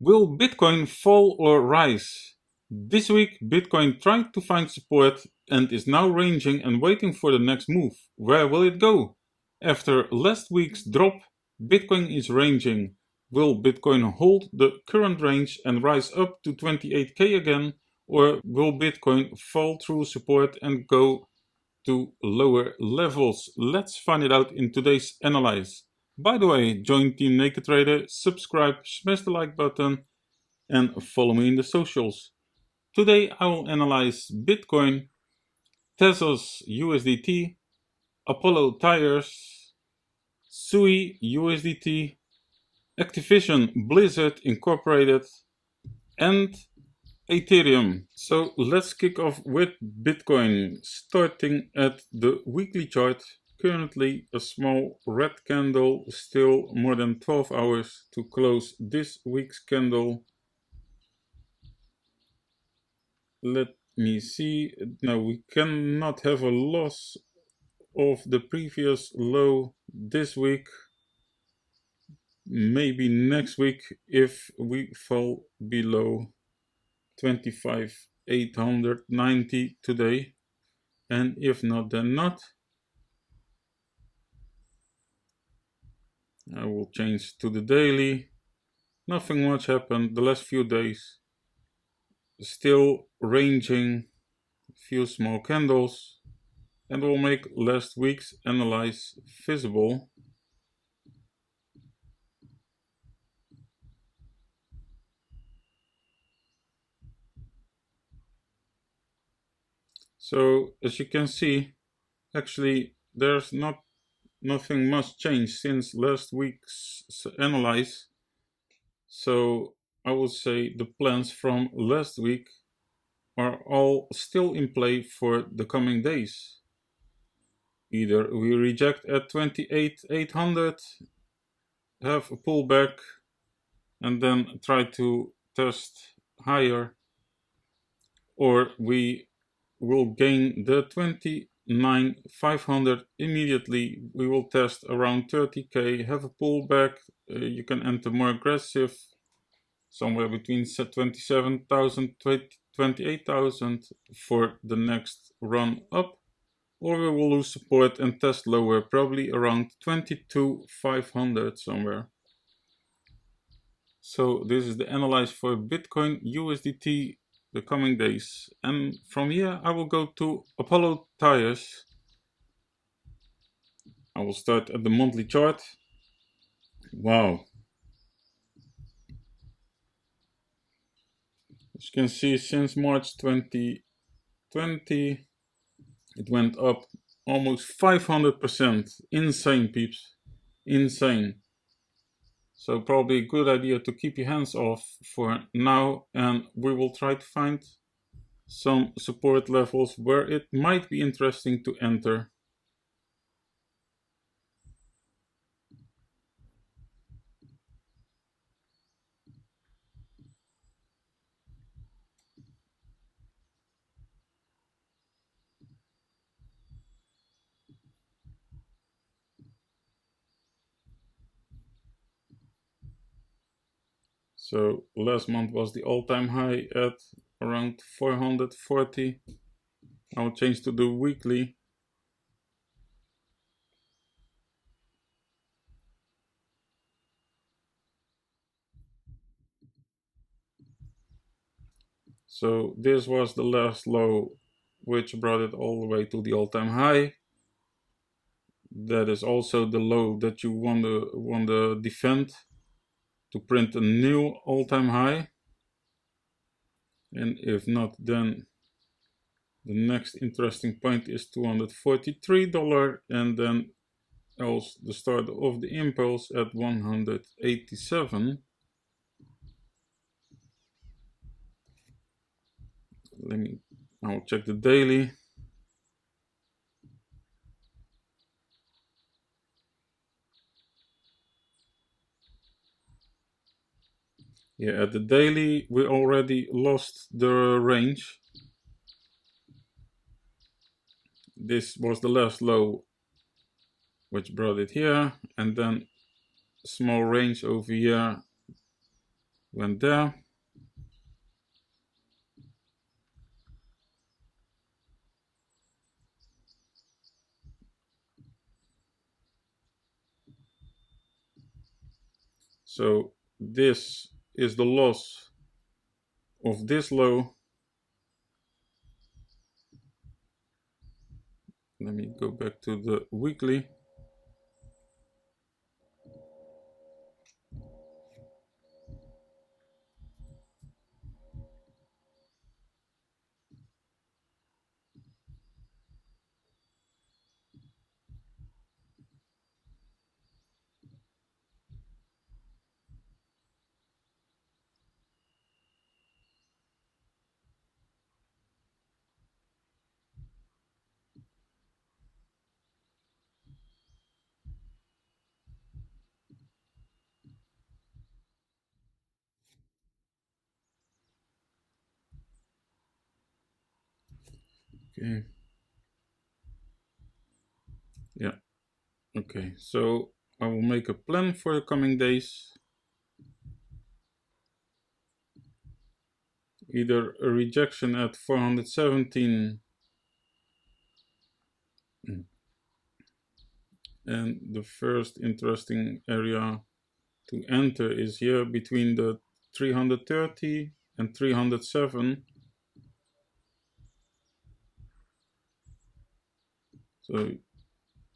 Will Bitcoin fall or rise? This week, Bitcoin tried to find support and is now ranging and waiting for the next move. Where will it go? After last week's drop, Bitcoin is ranging. Will Bitcoin hold the current range and rise up to 28k again? Or will Bitcoin fall through support and go to lower levels? Let's find it out in today's analyze. By the way, join Team NakedTrader, subscribe, smash the like button, and follow me in the socials. Today I will analyze Bitcoin, TEZOS USDT, APOLLOTYRES, SUI USDT, ACTIVISION Blizzard Incorporated, and ETHEREUM. So let's kick off with Bitcoin, starting at the weekly chart. Currently a small red candle, still more than 12 hours to close this week's candle. Let me see. Now we cannot have a loss of the previous low this week. Maybe next week if we fall below 25,890 today, and if not, then not. I will change to the daily. Nothing much happened the last few days. Still ranging, few small candles, and we'll make last week's analyze visible. So as you can see, actually there's nothing much changed since last week's analyze. So I would say the plans from last week are all still in play for the coming days. Either we reject at 28,800, have a pullback, and then try to test higher, or we will gain the 29,500 immediately. We will test around 30k, have a pullback. You can enter more aggressive, somewhere between 27,000 to 28,000 for the next run up, or we will lose support and test lower, probably around 22,500 somewhere. So this is the analyze for Bitcoin USDT the coming days, and from here I will go to APOLLOTYRES. I will start at the monthly chart. Wow, as you can see, since March 2020 it went up almost 500%. Insane, peeps, insane. So probably a good idea to keep your hands off for now, and we will try to find some support levels where it might be interesting to enter. So last month was the all-time high at around 440. I'll change to the weekly. So this was the last low, which brought it all the way to the all-time high. That is also the low that you want to defend to print a new all-time high. And if not, then the next interesting point is $243, and then else the start of the impulse at 187. I'll check the daily. Yeah, at the daily we already lost the range. This was the last low, which brought it here, and then small range over here went there. So this is the loss of this low. Let me go back to the weekly. Okay. Yeah. Okay. So I will make a plan for the coming days. Either a rejection at 417 and the first interesting area to enter is here between the 330 and 307. So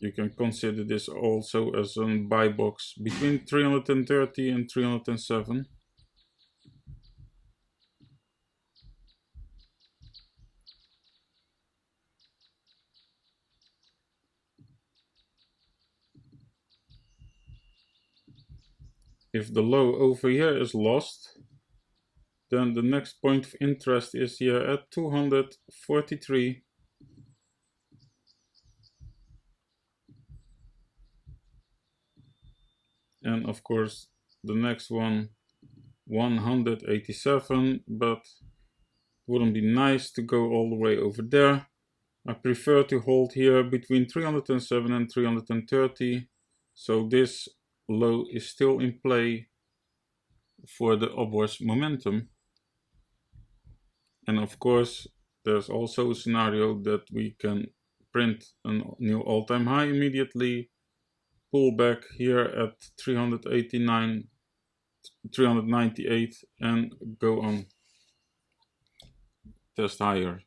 you can consider this also as a buy box between 330 and 307. If the low over here is lost, then the next point of interest is here at 243. And of course, the next one, 187, but wouldn't be nice to go all the way over there. I prefer to hold here between 307 and 330. So this low is still in play for the upwards momentum. And of course, there's also a scenario that we can print a new all-time high immediately, pull back here at 389, 398 and go on, test higher.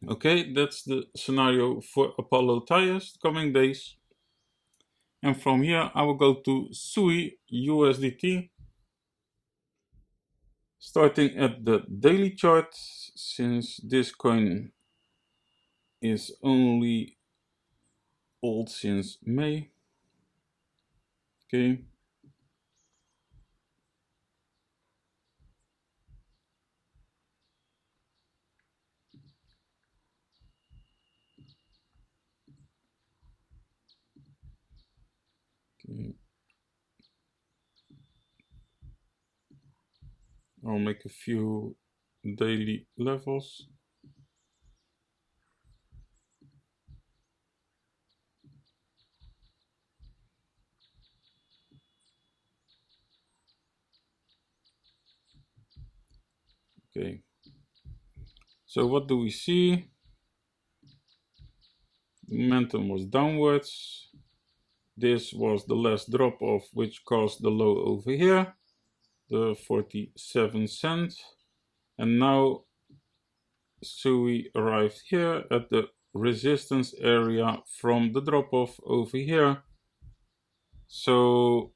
Okay, that's the scenario for APOLLOTYRES coming days. And from here I will go to SUI USDT, starting at the daily chart, since this coin is only old since May. Okay. Okay. I'll make a few daily levels. Okay. So what do we see? The momentum was downwards. This was the last drop off, which caused the low over here, the 47 cents. And now SUI arrived here at the resistance area from the drop off over here. So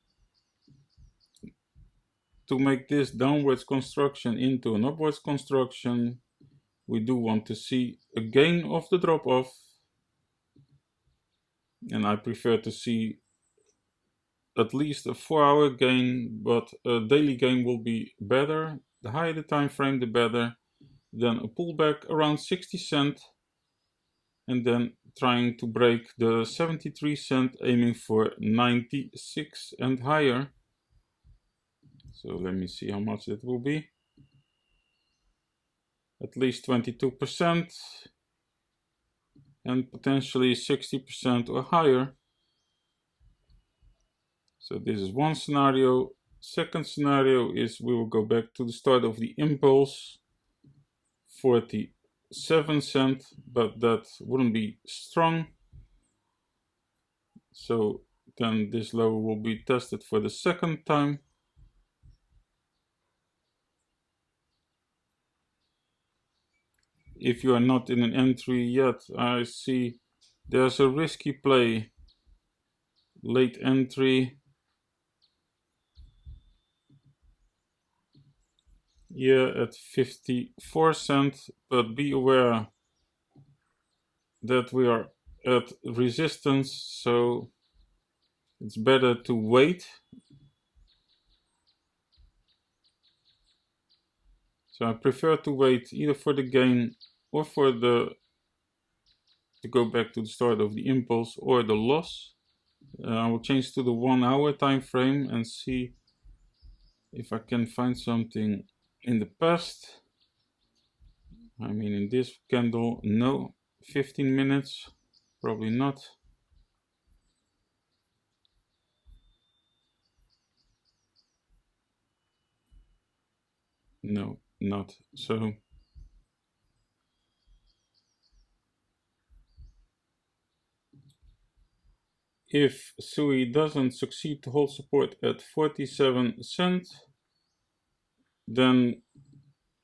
to make this downwards construction into an upwards construction, we do want to see a gain of the drop off. And I prefer to see at least a 4-hour gain, but a daily gain will be better. The higher the time frame, the better. Then a pullback around 60 cents, and then trying to break the 73 cents, aiming for 96 and higher. So let me see how much that will be. At least 22% and potentially 60% or higher. So this is one scenario. Second scenario is we will go back to the start of the impulse, 47 cents, but that wouldn't be strong. So then this low will be tested for the second time. If you are not in an entry yet, I see there's a risky play, late entry. Yeah, at 54 cents, but be aware that we are at resistance, so it's better to wait. So I prefer to wait either for the gain or for to go back to the start of the impulse or the loss. I will change to the 1 hour time frame and see if I can find something in the past. I mean, in this candle, no. 15 minutes, probably not. No, not. So if SUI doesn't succeed to hold support at 47 cents, then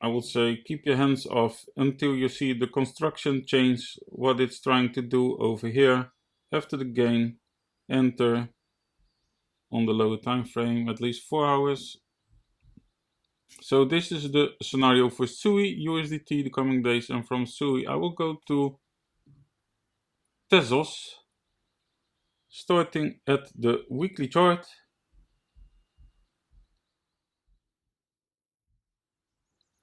I would say keep your hands off until you see the construction change what it's trying to do over here. After the gain, enter on the lower time frame, at least 4 hours. So this is the scenario for SUI, USDT the coming days, and from SUI I will go to TEZOS, starting at the weekly chart.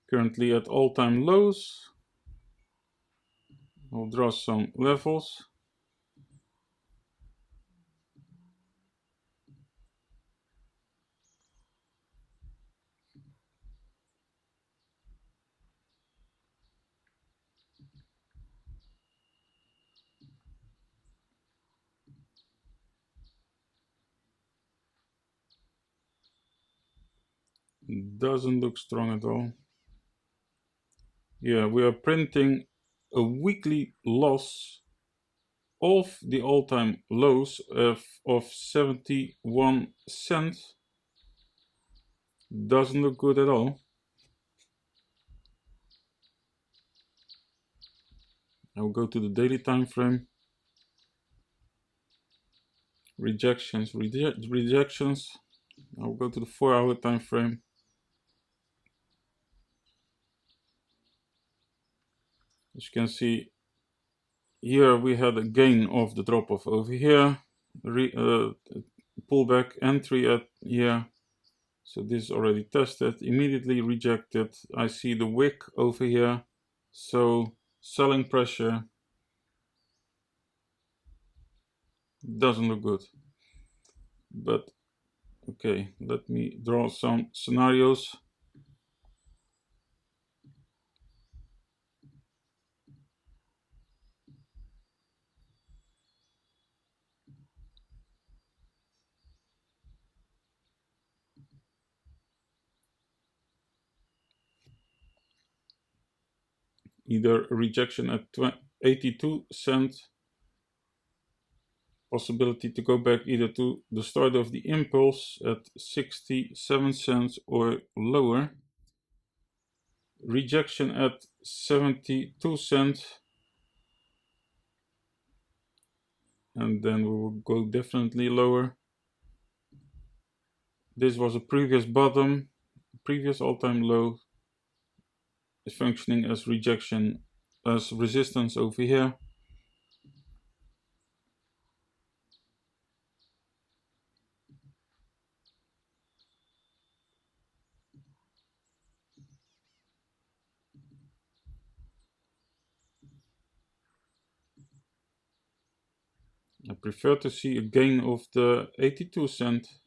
Currently at all-time lows. I'll draw some levels. Doesn't look strong at all. Yeah, we are printing a weekly loss of the all-time lows of 71 cents. Doesn't look good at all. I'll go to the daily time frame. Rejections. I'll go to the 4 hour time frame. As you can see, here we had a gain of the drop off over here, pullback entry at here. So this is already tested, immediately rejected. I see the wick over here, so selling pressure doesn't look good. But okay, let me draw some scenarios. Either a rejection at 82 cents, possibility to go back either to the start of the impulse at 67 cents or lower, rejection at 72 cents, and then we will go definitely lower. This was a previous bottom, previous all-time low, is functioning as rejection, as resistance over here. I prefer to see a gain of the 82 cents,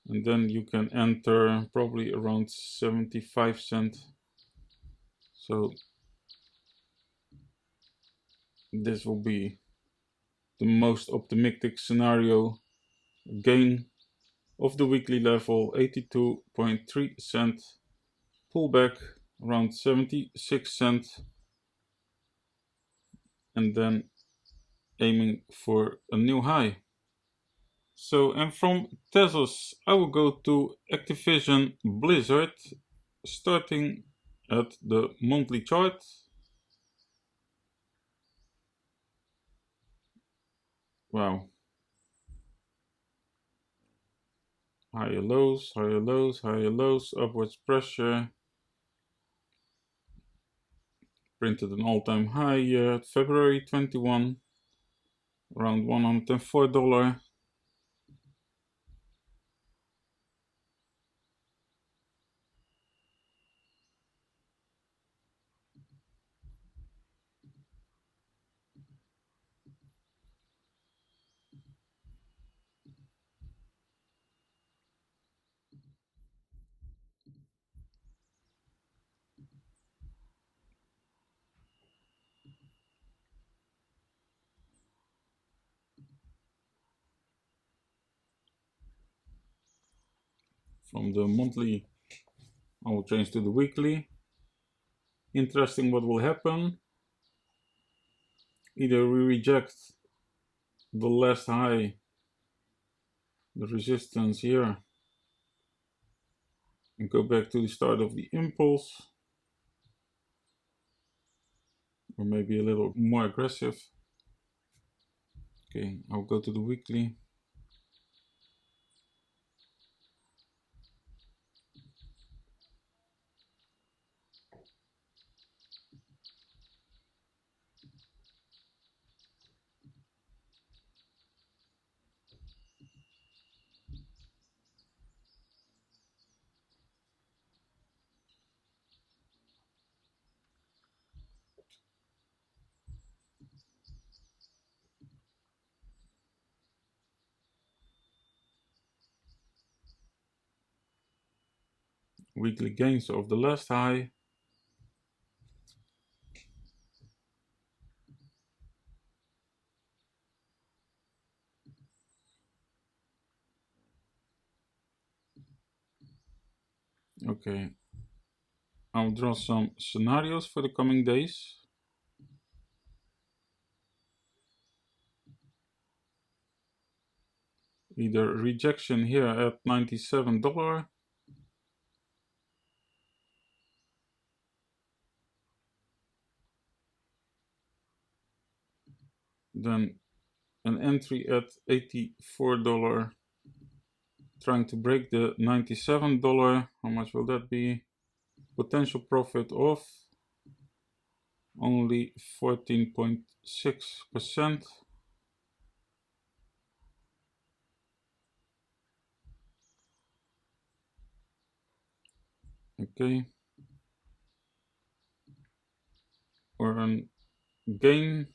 and then you can enter probably around 75 cents. So this will be the most optimistic scenario, gain of the weekly level, 82.3 cent, pullback around 76 cent, and then aiming for a new high. So, and from TEZOS I will go to ACTIVISION Blizzard, starting at the monthly chart. Wow. Higher lows, higher lows, higher lows, upwards pressure. Printed an all-time high at February 21, around $104. From the monthly, I will change to the weekly. Interesting what will happen. Either we reject the last high, the resistance here, and go back to the start of the impulse, or maybe a little more aggressive. Okay, I'll go to the weekly. Weekly gains of the last high. Okay, I'll draw some scenarios for the coming days. Either rejection here at $97, then an entry at $84, trying to break the $97. How much will that be? Potential profit of only 14.6%. Okay, or a gain,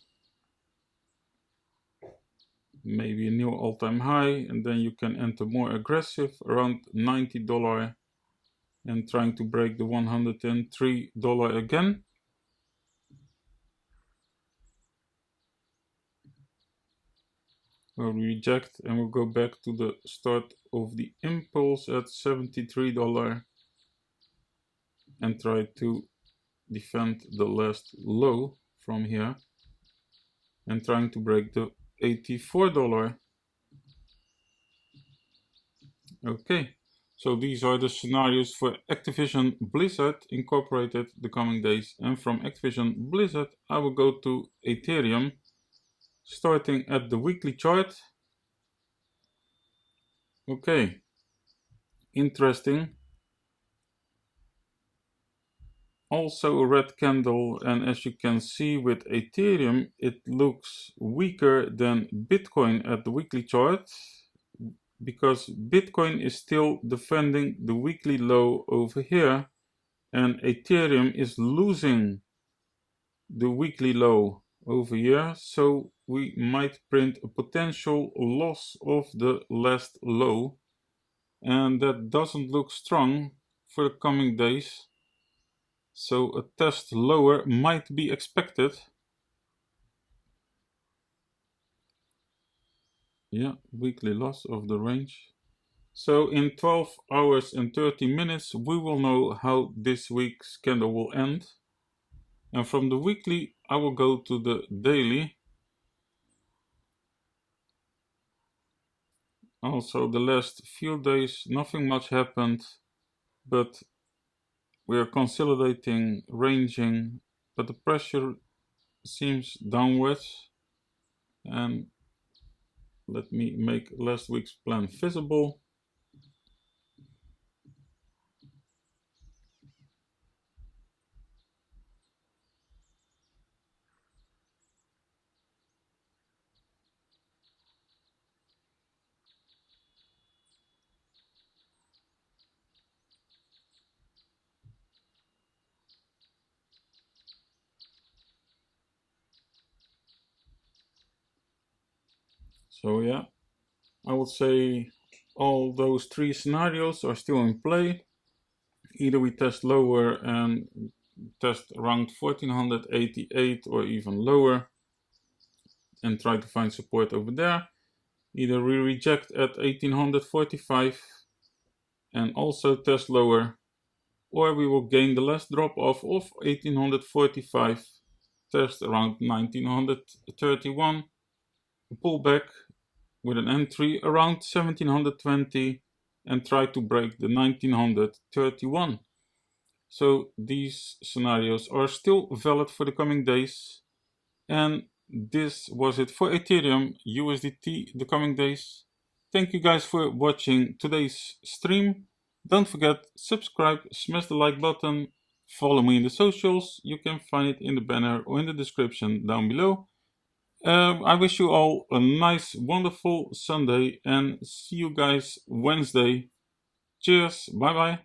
maybe a new all-time high, and then you can enter more aggressive around $90 and trying to break the $103 again. We'll reject and we'll go back to the start of the impulse at $73 and try to defend the last low from here and trying to break the $84. Okay, so these are the scenarios for ACTIVISION Blizzard Incorporated the coming days, and from ACTIVISION Blizzard I will go to Ethereum, starting at the weekly chart. Okay, interesting. Also a red candle, and as you can see with Ethereum it looks weaker than Bitcoin at the weekly chart, because Bitcoin is still defending the weekly low over here and Ethereum is losing the weekly low over here, so we might print a potential loss of the last low, and that doesn't look strong for the coming days. So a test lower might be expected. Yeah, weekly loss of the range. So in 12 hours and 30 minutes we will know how this week's candle will end. And from the weekly I will go to the daily. Also the last few days nothing much happened, but we are consolidating, ranging, but the pressure seems downwards. And let me make last week's plan visible. So yeah, I would say all those three scenarios are still in play. Either we test lower and test around 1488 or even lower and try to find support over there. Either we reject at 1845 and also test lower, or we will gain the last drop off of 1845, test around 1931, pull back with an entry around 1720 and try to break the 1931. So these scenarios are still valid for the coming days. And this was it for Ethereum, USDT, the coming days. Thank you guys for watching today's stream. Don't forget, subscribe, smash the like button, follow me in the socials. You can find it in the banner or in the description down below. I wish you all a nice, wonderful Sunday and see you guys Wednesday. Cheers, bye bye.